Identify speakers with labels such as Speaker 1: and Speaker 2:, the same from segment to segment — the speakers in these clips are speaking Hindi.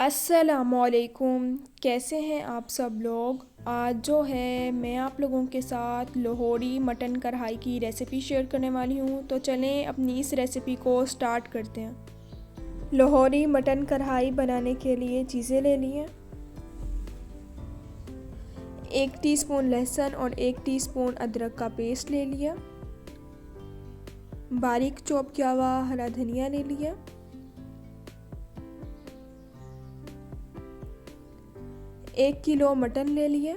Speaker 1: अस्सलामुअलैकुम। कैसे हैं आप सब लोग। आज जो है मैं आप लोगों के साथ लाहौरी मटन कढ़ाई की रेसिपी शेयर करने वाली हूँ। तो चलें अपनी इस रेसिपी को स्टार्ट करते हैं। लाहौरी मटन कढ़ाई बनाने के लिए चीज़ें ले ली हैं। 1 टीस्पून लहसुन और 1 टीस्पून अदरक का पेस्ट ले लिया। बारीक चॉप किया हुआ हरा धनिया ले लिया। 1 किलो मटन ले लिया।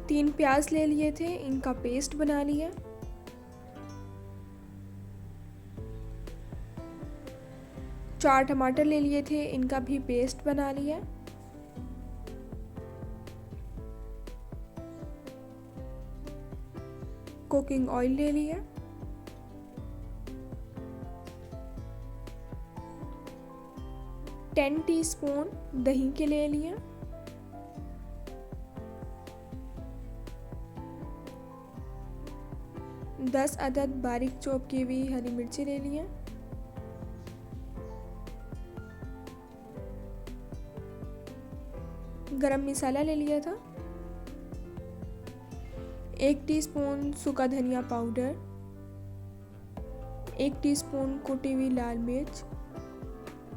Speaker 1: तीन प्याज ले लिए थे, इनका पेस्ट बना लिया। चार टमाटर ले लिए थे, इनका भी पेस्ट बना लिया। कुकिंग ऑयल ले लिया। टेन टीस्पून दही के ले लिया। दस अदद बारीक चॉप की हुई हरी मिर्ची ले लिया। गरम मसाला ले लिया था। 1 टीस्पून सूखा धनिया पाउडर। 1 टीस्पून कुटी हुई लाल मिर्च।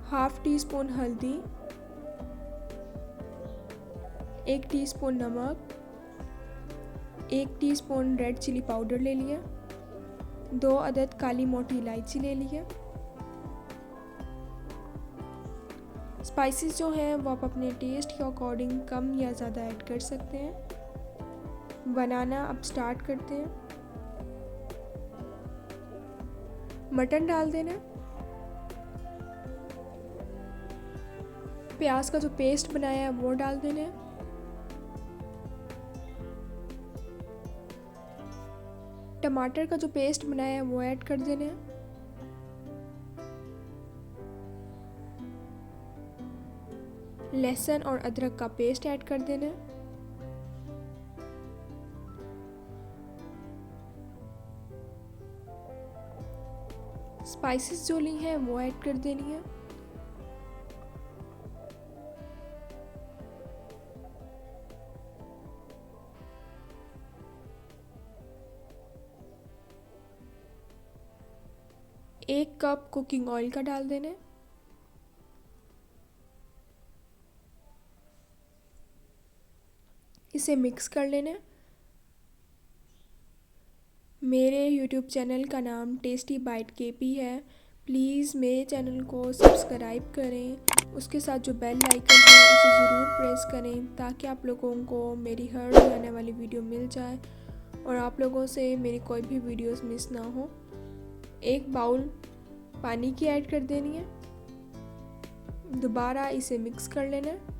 Speaker 1: हाफ टी स्पून हल्दी। 1 टीस्पून नमक। 1 टीस्पून रेड चिली पाउडर ले लिया। 2 अदद काली मोटी इलायची ले लिया। स्पाइसेस जो हैं वो आप अपने टेस्ट के अकॉर्डिंग कम या ज़्यादा ऐड कर सकते हैं। बनाना अब स्टार्ट करते हैं। मटन डाल देना। प्याज का जो पेस्ट बनाया है वो डाल देना है। टमाटर का जो पेस्ट बनाया है वो ऐड कर देना है। लहसुन और अदरक का पेस्ट ऐड कर देना है। स्पाइसेस जो ली हैं वो ऐड कर देनी है। एक कप कुकिंग ऑयल का डाल देना है। इसे मिक्स कर लेना है। मेरे YouTube चैनल का नाम टेस्टी बाइट केपी है। प्लीज़ मेरे चैनल को सब्सक्राइब करें। उसके साथ जो बेल आइकन है उसे ज़रूर प्रेस करें ताकि आप लोगों को मेरी हर आने वाली वीडियो मिल जाए और आप लोगों से मेरी कोई भी वीडियोस मिस ना हो। एक बाउल पानी की ऐड कर देनी है। दोबारा इसे मिक्स कर लेना है।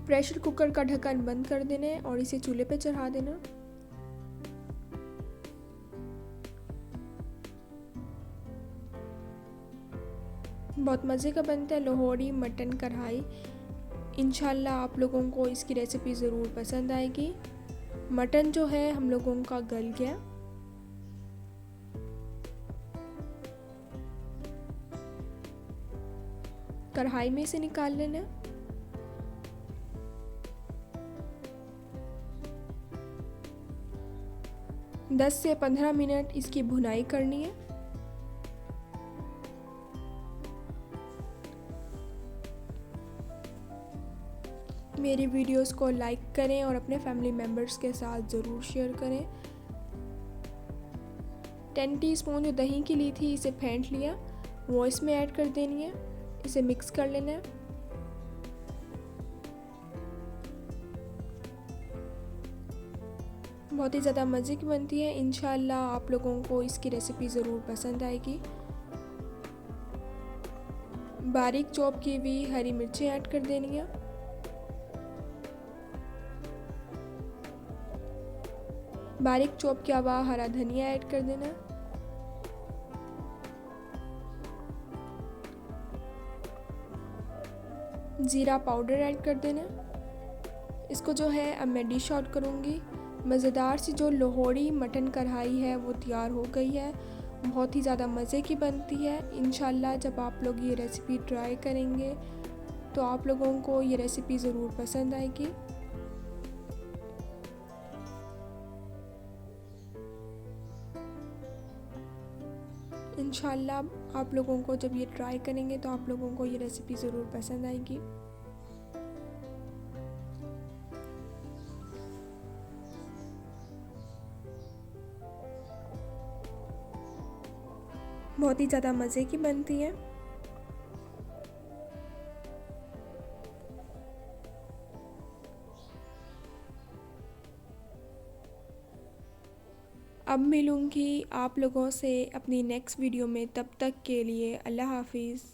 Speaker 1: प्रेशर कुकर का ढक्कन बंद कर देना है और इसे चूल्हे पे चढ़ा देना। बहुत मज़े का बनता है लाहौरी मटन कढ़ाई। इंशाल्लाह आप लोगों को इसकी रेसिपी ज़रूर पसंद आएगी। मटन जो है हम लोगों का गल गया। कढ़ाई में से निकाल लेना। दस से 15 मिनट इसकी भुनाई करनी है। मेरी वीडियोस को लाइक करें और अपने फैमिली मेम्बर्स के साथ ज़रूर शेयर करें। 10 टीस्पून जो दही की ली थी इसे फेंट लिया, वो इसमें ऐड कर देनी है। इसे मिक्स कर लेना है। बहुत ही ज़्यादा मज़े की बनती है। इंशाल्लाह आप लोगों को इसकी रेसिपी ज़रूर पसंद आएगी। बारीक चॉप की हुई हरी मिर्चें ऐड कर देनी है। बारीक चॉप किया हुआ हरा धनिया ऐड कर देना। जीरा पाउडर ऐड कर देना। इसको जो है अब मैं डिश आउट करूँगी। मज़ेदार सी जो लाहौरी मटन कढ़ाई है वो तैयार हो गई है। बहुत ही ज़्यादा मज़े की बनती है। इंशाल्लाह जब आप लोग ये रेसिपी ट्राई करेंगे तो आप लोगों को ये रेसिपी ज़रूर पसंद आएगी। इंशाल्लाह आप लोगों को जब ये ट्राई करेंगे तो आप लोगों को ये रेसिपी ज़रूर पसंद आएगी। बहुत ही ज़्यादा मज़े की बनती है। अब मिलूँगी आप लोगों से अपनी नेक्स्ट वीडियो में, तब तक के लिए अल्लाह हाफिज़।